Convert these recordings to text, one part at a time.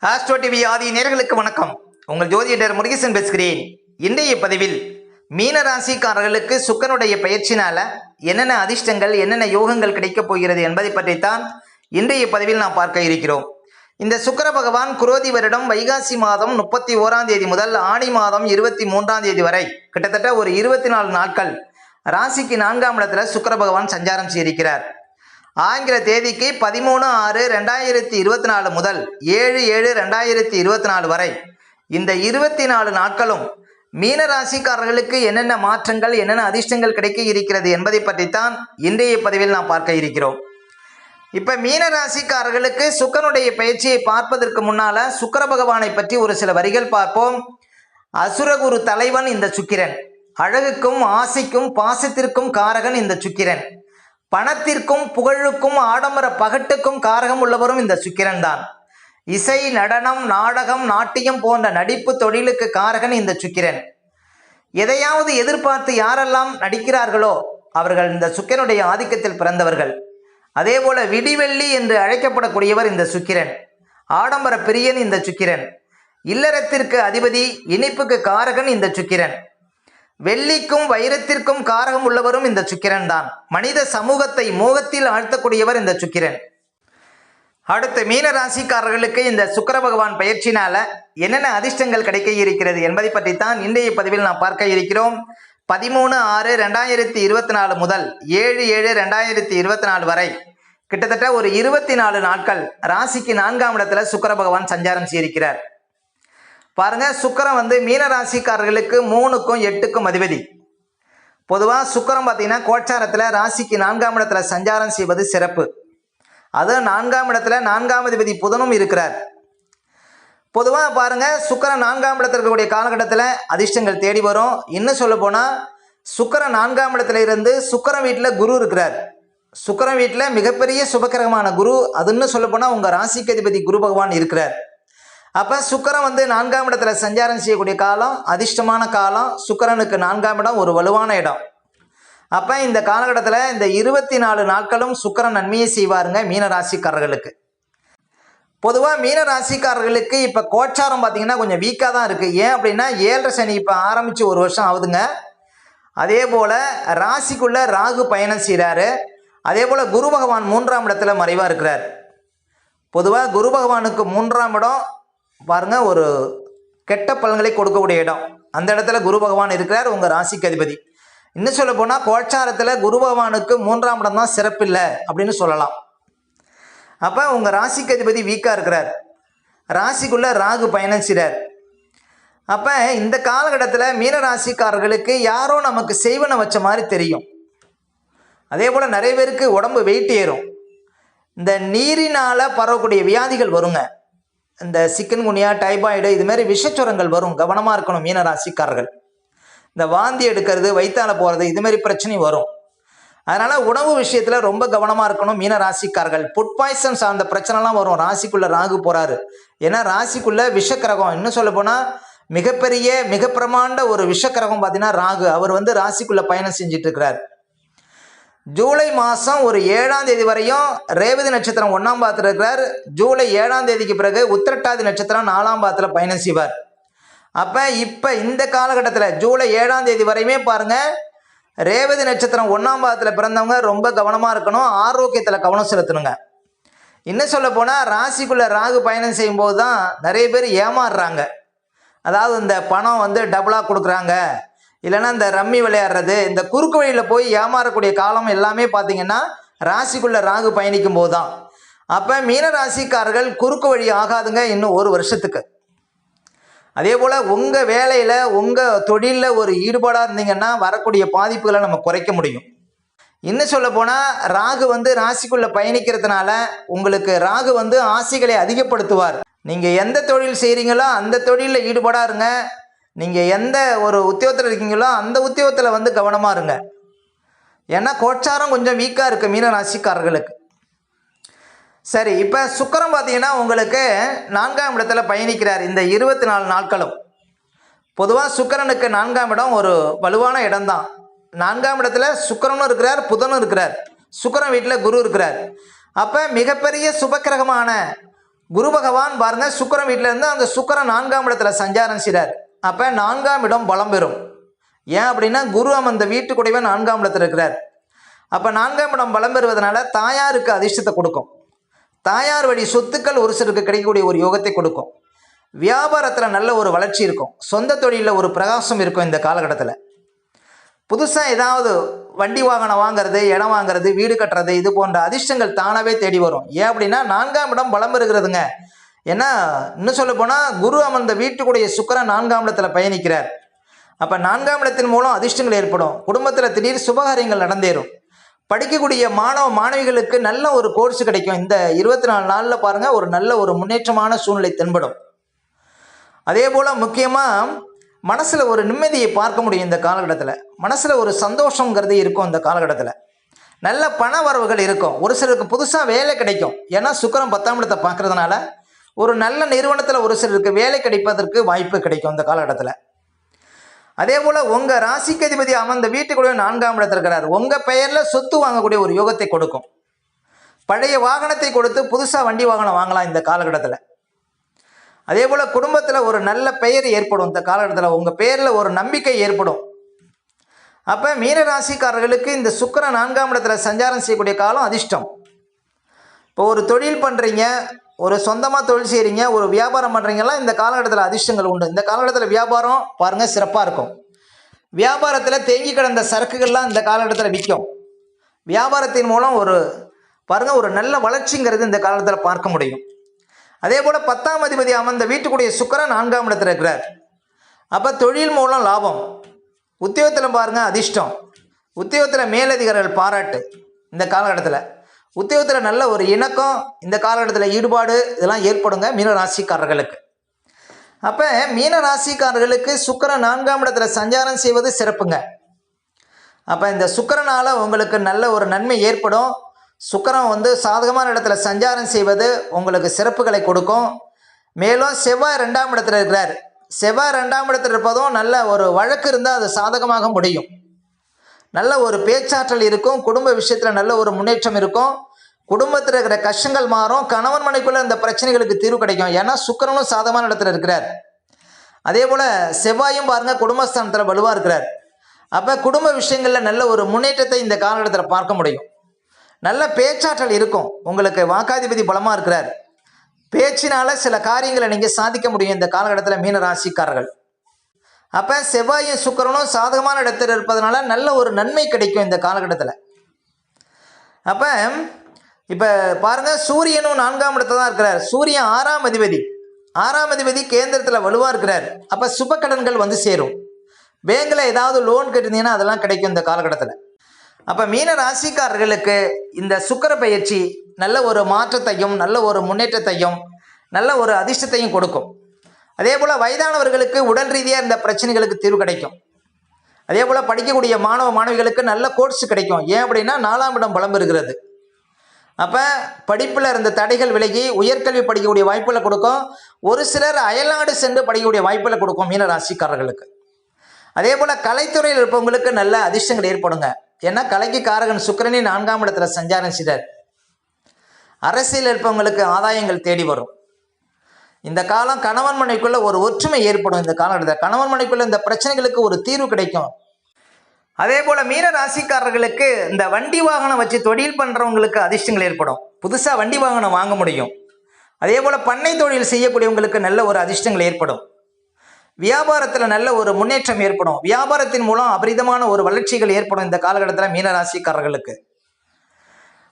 Astro TV ஆதி நேயர்களுக்கு வணக்கம். உங்கள் ஜோதிடர் முருகேசன் பேசுகிறேன். இன்றைய பதிவில் மீன ராசிக்காரர்களுக்கு சுக்கிரனுடைய பயிற்சினால என்னென்ன அதிர்ஷ்டங்கள் என்னென்ன யோகங்கள் கிடைக்கப் போகிறது என்பதை பற்றித்தான் இன்றைய பதிவில் நாம் பார்க்க இருக்கிறோம். இந்த சுக்கிர பகவான் குரோதி வருடம் வைகாசி மாதம் 31ஆம் தேதி முதல் ஆணி மாதம் 23ஆம் தேதி வரை கிட்டத்தட்ட ஒரு 24 நாட்கள் ராசிக்கு 4ஆம் இடத்துல சுக்கிர பகவான் சஞ்சாரம் செய்திருக்கிறார். ஆங்கில தேதிக்கு 13/6/2024 முதல் 7/7/2024 வரை இந்த 24 நாட்களும் மீன ராசிக்காரர்களுக்கு என்னென்ன மாற்றங்கள் என்னென்ன அதிர்ஷ்டங்கள் கிடைக்க இருக்கிறது என்பதை பற்றித்தான் இன்றைய பதிவில் நாம் பார்க்க இருக்கிறோம். இப்ப மீன ராசிக்காரர்களுக்கு சுக்கிரனுடைய பயிற்சியை பார்ப்பதற்கு முன்னால சுக்கிர பகவானை பற்றி ஒரு சில வரிகள் பார்ப்போம். அசுரகுரு தலைவன் இந்த சுக்கிரன், அழகுக்கும் ஆசைக்கும் பாசத்திற்கும் காரகன் இந்த சுக்கிரன், பணத்திற்கும் புகழுக்கும் ஆடம்பர பகட்டுக்கும் காரகம் உள்ளவரும் இந்த சுக்கிரன் தான். இசை நடனம் நாடகம் நாட்டியம் போன்ற நடிப்பு தொழிலுக்கு காரகன் இந்த சுக்கிரன். எதையாவது எதிர்பார்த்து யாரெல்லாம் நடிக்கிறார்களோ அவர்கள் இந்த சுக்கிரனுடைய ஆதிக்கத்தில் பிறந்தவர்கள். அதே போல விடிவெள்ளி என்று அழைக்கப்படக்கூடியவர் இந்த சுக்கிரன். ஆடம்பர பிரியன் இந்த சுக்கிரன். இல்லறத்திற்கு அதிபதி, இனிப்புக்கு காரகன் இந்த சுக்கிரன். வெள்ளிக்கும் வைரத்திற்கும் காரகம் உள்ளவரும் இந்த சுக்கிரன் தான். மனித சமூகத்தை மோகத்தில் ஆழ்த்தக்கூடியவர் இந்த சுக்கிரன். அடுத்து மீன ராசிக்காரர்களுக்கு இந்த சுக்கிர பகவான் பயிற்சினால என்னென்ன அதிர்ஷ்டங்கள் கிடைக்க இருக்கிறது என்பதை பற்றித்தான் இன்றைய பதிவில் நாம் பார்க்க இருக்கிறோம். 13/6/2024 முதல் 7/7/2024 வரை கிட்டத்தட்ட ஒரு 24 நாட்கள் ராசிக்கு 4ஆம் இடத்துல சுக்கிர பகவான் சஞ்சாரம் செய்திருக்கிறார். பாருங்க, சுக்கிரன் மீன ராசிக்காரர்களுக்கு 3க்கும் 8க்கும் அதிபதி. பொதுவாக சுக்கிரன் பார்த்தீங்கன்னா கோச்சாரத்தில் ராசிக்கு 4ஆம் இடத்துல சஞ்சாரம் செய்வது சிறப்பு. அது 4ஆம் இடத்துல 4ஆம் அதிபதி புதனும் இருக்கிறார். பொதுவாக பாருங்க, சுக்கிரன் 4ஆம் இடத்துல இருக்கக்கூடிய காலகட்டத்தில் அதிர்ஷ்டங்கள் தேடி வரும். இன்னும் சொல்ல போனால் சுக்கிரன் 4ஆம் இடத்துல இருந்து சுக்கிரன் வீட்டில் குரு இருக்கிறார். சுக்கிரன் வீட்டில் மிகப்பெரிய சுபக்கிரகமான குரு, அதுன்னு சொல்ல போனால் உங்கள் ராசிக்கு அதிபதி குரு பகவான் இருக்கிறார். அப்போ சுக்கிரன் 4ஆம் இடத்துல சஞ்சாரம் செய்யக்கூடிய காலம் அதிர்ஷ்டமான காலம். சுக்கிரனுக்கு 4ஆம் இடம் ஒரு வலுவான இடம். அப்போ இந்த காலகட்டத்தில் இந்த 24 நாட்களும் சுக்கிரன் நன்மையை செய்வாருங்க மீன ராசிக்காரர்களுக்கு. பொதுவாக மீன ராசிக்காரர்களுக்கு இப்போ கோச்சாரம் பார்த்தீங்கன்னா கொஞ்சம் வீக்காக தான் இருக்குது. ஏன் அப்படின்னா 7.5 சனி இப்போ ஆரம்பித்து ஒரு வருஷம் ஆகுதுங்க. அதே போல் ராசிக்குள்ளே ராகு பயணம் செய்கிறாரு. அதே போல் குரு பகவான் 3ஆம் இடத்துல மறைவாக இருக்கிறார். பொதுவாக குரு பகவானுக்கு 3ஆம் இடம் பாருங்க ஒரு கெட்ட பலன்களை கொடுக்கக்கூடிய இடம். அந்த இடத்துல குரு பகவான் இருக்கிறார், உங்கள் ராசிக்கு அதிபதி. இன்னும் சொல்ல போனால் கோச்சாரத்தில் குரு பகவானுக்கு 3ஆம் இடம் தான் சிறப்பில்லை அப்படின்னு சொல்லலாம். அப்போ உங்கள் ராசிக்கு அதிபதி வீக்காக இருக்கிறார். ராசிக்குள்ளே ராகு பயணம் செய்கிறார். அப்போ இந்த காலகட்டத்தில் மீன ராசிக்காரர்களுக்கு யாரோ நமக்கு செய்வனை வச்ச மாதிரி தெரியும். அதே போல் நிறைய பேருக்கு உடம்பு வெயிட் ஏறும். இந்த நீரினால் பரவக்கூடிய வியாதிகள் வருங்க. இந்த சிக்கன்குனியா, டைபாய்டு, இதுமாரி விஷச்சுரங்கள் வரும். கவனமாக இருக்கணும் மீன ராசிக்காரர்கள். இந்த வாந்தி எடுக்கிறது, வயிற்றால போகிறது, இதுமாரி பிரச்சனை வரும். அதனால் உணவு விஷயத்தில் ரொம்ப கவனமாக இருக்கணும் மீன ராசிக்காரர்கள். ஃபுட் பாய்சன் சார்ந்த பிரச்சனைலாம் வரும். ராசிக்குள்ளே ராகு போகிறாரு. ஏன்னா ராசிக்குள்ளே விஷக்கிரகம், இன்னும் சொல்ல போனால் மிகப்பெரிய மிக பிரமாண்ட ஒரு விஷக்கிரகம் பார்த்தீங்கன்னா ராகு. அவர் ராசிக்குள்ளே பயணம் செஞ்சிட்டு இருக்கிறார். ஜூலை மாதம் ஒரு 7ஆம் தேதி வரையும் ரேவதி நட்சத்திரம் 1ஆம் பாதத்தில் இருக்கிறார். ஜூலை 7ஆம் தேதிக்கு பிறகு உத்திரட்டாதி நட்சத்திரம் 4ஆம் பாதத்தில் பயணம் செய்வார். அப்போ இப்போ இந்த காலகட்டத்தில் ஜூலை 7ஆம் தேதி வரையுமே பாருங்கள், ரேவதி நட்சத்திரம் 1ஆம் பாதத்தில் பிறந்தவங்க ரொம்ப கவனமாக இருக்கணும். ஆரோக்கியத்தில் கவனம் செலுத்தணுங்க. இன்னும் சொல்ல போனால் ராசிக்குள்ளே ராகு பயணம் செய்யும்போது தான் நிறைய பேர் ஏமாறுறாங்க. அதாவது இந்த பணம் டபுளாக கொடுக்குறாங்க, இல்லைன்னா இந்த ரம்மி விளையாடுறது, இந்த குறுக்கு வழியில் போய் ஏமாறக்கூடிய காலம் எல்லாமே பார்த்தீங்கன்னா ராசிக்குள்ளே ராகு பயணிக்கும் போது தான். அப்போ மீன ராசிக்காரர்கள் குறுக்கு வழி ஆகாதுங்க இன்னும் ஒரு வருஷத்துக்கு. அதே போல் உங்கள் வேலையில் உங்கள் தொழிலில் ஒரு ஈடுபாடாக இருந்தீங்கன்னா வரக்கூடிய பாதிப்புகளை நம்ம குறைக்க முடியும். இன்னும் சொல்ல போனால் ராகு ராசிக்குள்ளே பயணிக்கிறதுனால உங்களுக்கு ராகு ஆசைகளை அதிகப்படுத்துவார். நீங்கள் எந்த தொழில் செய்கிறீங்களோ அந்த தொழிலில் ஈடுபாடாக இருங்க. நீங்கள் எந்த ஒரு உத்தியோகத்தில் இருக்கீங்களோ அந்த உத்தியோகத்தில் கவனமாக இருங்க. ஏன்னா கோச்சாரம் கொஞ்சம் வீக்காக இருக்குது மீன ராசிக்காரர்களுக்கு. சரி, இப்போ சுக்கிரன் பார்த்தீங்கன்னா உங்களுக்கு 4ஆம் இடத்துல பயணிக்கிறார் இந்த 24 நாட்களும். பொதுவாக சுக்கிரனுக்கு 4ஆம் இடம் ஒரு வலுவான இடம்தான். 4ஆம் இடத்துல சுக்கிரனும் இருக்கிறார், புதனும் இருக்கிறார். சுக்கிரன் வீட்டில் குரு இருக்கிறார். அப்போ மிகப்பெரிய சுபக்கிரகமான குரு பகவான் பாருங்க சுக்கிரன் வீட்டில் இருந்து அந்த சுக்கிரன் 4ஆம் இடத்துல சஞ்சாரம் செய்கிறார். அப்போ 4ஆம் இடம் பலம் பெறும். ஏன் அப்படின்னா குரு அந்த வீட்டுக்குடையவே 4ஆம் இடத்துல இருக்கிறார். அப்போ 4ஆம் இடம் பலம் பெறுவதனால தாயாருக்கு அதிர்ஷ்டத்தை கொடுக்கும். தாயார் வழி சொத்துக்கள் ஒரு சிலருக்கு கிடைக்கக்கூடிய ஒரு யோகத்தை கொடுக்கும். வியாபாரத்தில் நல்ல ஒரு வளர்ச்சி இருக்கும். சொந்த தொழிலில் ஒரு பிரகாசம் இருக்கும். இந்த காலகட்டத்தில் புதுசாக ஏதாவது வண்டி வாகனம் வாங்குறது, இடம் வாங்குறது, வீடு கட்டுறது, இது போன்ற அதிர்ஷ்டங்கள் தானாகவே தேடி வரும். ஏன் அப்படின்னா 4ஆம் இடம் பலம் பெறுகிறதுங்க. ஏன்னா இன்னும் சொல்ல போனால் குரு அமர்ந்த வீட்டுக்குடைய சுக்கிரன் 4ஆம் இடத்துல பயணிக்கிறார். அப்போ 4ஆம் இடத்தின் மூலம் அதிர்ஷ்டங்கள் ஏற்படும். குடும்பத்தில் திடீர் சுபகாரியங்கள் நடந்தேறும். படிக்கக்கூடிய மாணவ மாணவிகளுக்கு நல்ல ஒரு கோர்ஸ் கிடைக்கும். இந்த 24 நாளில் பாருங்கள் ஒரு நல்ல ஒரு முன்னேற்றமான சூழ்நிலை தென்படும். அதே போல் முக்கியமாக மனசில் ஒரு நிம்மதியை பார்க்க முடியும். இந்த காலகட்டத்தில் மனசில் ஒரு சந்தோஷங்கிறது இருக்கும். இந்த காலகட்டத்தில் நல்ல பண வரவுகள் இருக்கும். ஒரு சிலருக்கு புதுசாக வேலை கிடைக்கும். ஏன்னா சுக்கிரன் 10ஆம் இடத்தை பார்க்கறதுனால ஒரு நல்ல நிறுவனத்தில் ஒரு சிலருக்கு வேலை கிடைப்பதற்கு வாய்ப்பு கிடைக்கும் இந்த காலகட்டத்தில். அதே போல் உங்கள் ராசிக்கு அதிபதி அமர்ந்த வீட்டுக்குள்ளே 4ஆம் இடத்துல இருக்கிறார். உங்கள் பெயரில் சொத்து வாங்கக்கூடிய ஒரு யோகத்தை கொடுக்கும். பழைய வாகனத்தை கொடுத்து புதுசாக வண்டி வாகனம் வாங்கலாம் இந்த காலகட்டத்தில். அதே போல் குடும்பத்தில் ஒரு நல்ல பெயர் ஏற்படும். இந்த காலகட்டத்தில் உங்கள் பெயரில் ஒரு நம்பிக்கை ஏற்படும். அப்போ மீன ராசிக்காரர்களுக்கு இந்த சுக்கிரன் 4ஆம் இடத்துல சஞ்சாரம் செய்யக்கூடிய காலம் அதிர்ஷ்டம். இப்போ ஒரு தொழில் பண்ணுறீங்க, ஒரு சொந்தமாக தொழில் செய்கிறீங்க, ஒரு வியாபாரம் பண்ணுறீங்கலாம் இந்த காலகட்டத்தில் அதிர்ஷ்டங்கள் உண்டு. இந்த காலகட்டத்தில் வியாபாரம் பாருங்கள் சிறப்பாக இருக்கும். வியாபாரத்தில் தேங்கி கிடந்த சரக்குகள்லாம் இந்த காலகட்டத்தில் விற்கும். வியாபாரத்தின் மூலம் ஒரு நல்ல வளர்ச்சிங்கிறது இந்த காலத்தில் பார்க்க முடியும். அதே போல் 10ஆம் அதிபதி அமர்ந்த வீட்டுக்குடைய சுக்கிரன் 4ஆம் இடத்துல இருக்கிறார். அப்போ தொழில் மூலம் லாபம். உத்தியோகத்தில் பாருங்கள் அதிர்ஷ்டம். உத்தியோகத்தில் மேலதிகாரிகள் பாராட்டு. இந்த காலகட்டத்தில் உத்தியோகத்தில் நல்ல ஒரு இணக்கம், இந்த காலகட்டத்தில் ஈடுபாடு இதெல்லாம் ஏற்படுங்க மீன ராசிக்காரர்களுக்கு. அப்போ மீன ராசிக்காரர்களுக்கு சுக்கிரன் 4ஆம் இடத்துல சஞ்சாரம் செய்வது சிறப்புங்க. அப்போ இந்த சுக்கிரனால் உங்களுக்கு நல்ல ஒரு நன்மை ஏற்படும். சுக்கிரன் சாதகமான இடத்துல சஞ்சாரம் செய்வது உங்களுக்கு சிறப்புகளை கொடுக்கும். மேலும் செவ்வாய் 2ஆம் இடத்துல இருக்கிறார். செவ்வாய் 2ஆம் இடத்துல இருப்பதும் நல்ல ஒரு வழக்கு இருந்தால் அது சாதகமாக முடியும். நல்ல ஒரு பேச்சாற்றல் இருக்கும். குடும்ப விஷயத்தில் நல்ல ஒரு முன்னேற்றம் இருக்கும். குடும்பத்தில் இருக்கிற கஷ்டங்கள் மாறும். கணவன் மனைக்குள்ள இந்த பிரச்சனைகளுக்கு தீர்வு கிடைக்கும். ஏன்னா சுக்கிரனும் சாதகமான இடத்துல இருக்கிறார். அதே போல் செவ்வாயும் பாருங்கள் குடும்பஸ்தானத்தில் வலுவாக இருக்கிறார். அப்போ குடும்ப விஷயங்களில் நல்ல ஒரு முன்னேற்றத்தை இந்த காலகட்டத்தில் பார்க்க முடியும். நல்ல பேச்சாற்றல் இருக்கும். உங்களுக்கு வாக்காதிபதி பலமாக இருக்கிறார். பேச்சினால் சில காரியங்களை நீங்கள் சாதிக்க முடியும் இந்த காலகட்டத்தில் மீன ராசிக்காரர்கள். அப்போ செவ்வாயும் சுக்கிரனும் சாதகமான இடத்தில் இருப்பதனால நல்ல ஒரு நன்மை கிடைக்கும் இந்த காலகட்டத்தில். அப்போ இப்போ பாருங்கள் சூரியனும் 4ஆம் இடத்துல தான் இருக்கிறார். சூரியன் 6ஆம் அதிபதி. 6ஆம் அதிபதி கேந்திரத்தில் வலுவாக இருக்கிறார். அப்போ சுப கடன்கள் சேரும். பேங்கில் ஏதாவது லோன் கட்டினீங்கன்னா அதெல்லாம் கிடைக்கும் இந்த காலகட்டத்தில். அப்போ மீன ராசிக்காரர்களுக்கு இந்த சுக்கிர பயிற்சி நல்ல ஒரு மாற்றத்தையும் நல்ல ஒரு முன்னேற்றத்தையும் நல்ல ஒரு அதிர்ஷ்டத்தையும் கொடுக்கும். அதே போல் வயதானவர்களுக்கு உடல் ரீதியாக இந்த பிரச்சனைகளுக்கு தீர்வு கிடைக்கும். அதே போல் படிக்கக்கூடிய மாணவ மாணவிகளுக்கு நல்ல கோர்ஸ் கிடைக்கும். ஏன் அப்படின்னா 4ஆம் இடம் பலம் பெறுகிறது. அப்போ படிப்பில் இருந்த தடைகள் விலகி உயர்கல்வி படிக்கக்கூடிய வாய்ப்புகளை கொடுக்கும். ஒரு சிலர் அயல்நாடு சென்று படிக்கக்கூடிய வாய்ப்புகளை கொடுக்கும் மீன ராசிக்காரர்களுக்கு. அதே போல் கலைத்துறையில் இருப்பவங்களுக்கு நல்ல அதிர்ஷ்டங்கள் ஏற்படுங்க. ஏன்னா கலைக்கு காரகன் சுக்கிரனே 4ஆம் இடத்துல சஞ்சாரம் செய்தார். அரசியல் இருப்பவங்களுக்கு ஆதாயங்கள் தேடி வரும். இந்த காலம் கணவன் மனைக்குள்ள ஒரு ஒற்றுமை ஏற்படும். இந்த காலகட்டத்தில் கணவன் மனைக்குள்ள இந்த பிரச்சனைகளுக்கு ஒரு தீர்வு கிடைக்கும். அதே போல் மீன ராசிக்காரர்களுக்கு இந்த வண்டி வாகனம் வச்சு தொழில் பண்ணுறவங்களுக்கு அதிர்ஷ்டங்கள் ஏற்படும். புதுசாக வண்டி வாகனம் வாங்க முடியும். அதே போல் பண்ணை தொழில் செய்யக்கூடியவங்களுக்கு நல்ல ஒரு அதிர்ஷ்டங்கள் ஏற்படும். வியாபாரத்தில் நல்ல ஒரு முன்னேற்றம் ஏற்படும். வியாபாரத்தின் மூலம் அபரிதமான ஒரு வளர்ச்சிகள் ஏற்படும் இந்த காலகட்டத்தில் மீன ராசிக்காரர்களுக்கு.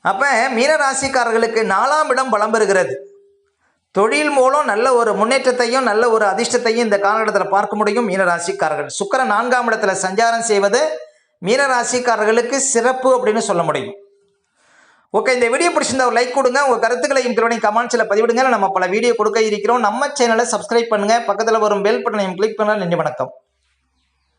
அப்போ மீன ராசிக்காரர்களுக்கு 4ஆம் இடம் பலம் பெறுகிறது. தொழில் மூலம் நல்ல ஒரு முன்னேற்றத்தையும் நல்ல ஒரு அதிர்ஷ்டத்தையும் இந்த காலகட்டத்தில் பார்க்க முடியும் மீன ராசிக்காரர்கள். சுக்கிரன் 4ஆம் இடத்துல சஞ்சாரம் செய்வது மீன ராசிக்காரர்களுக்கு சிறப்பு அப்படின்னு சொல்ல முடியும். ஓகே, இந்த வீடியோ பிடிச்சிருந்தா ஒரு லைக் கொடுங்க. உங்கள் கருத்துக்களையும் கமெண்ட்ஸில் பதிவிடுங்க. நம்ம பல வீடியோ கொடுக்க இருக்கிறோம். நம்ம சேனலை சப்ஸ்கிரைப் பண்ணுங்கள். பக்கத்தில் வரும் பெல் பட்டனையும் கிளிக் பண்ணால் நன்றி, வணக்கம்.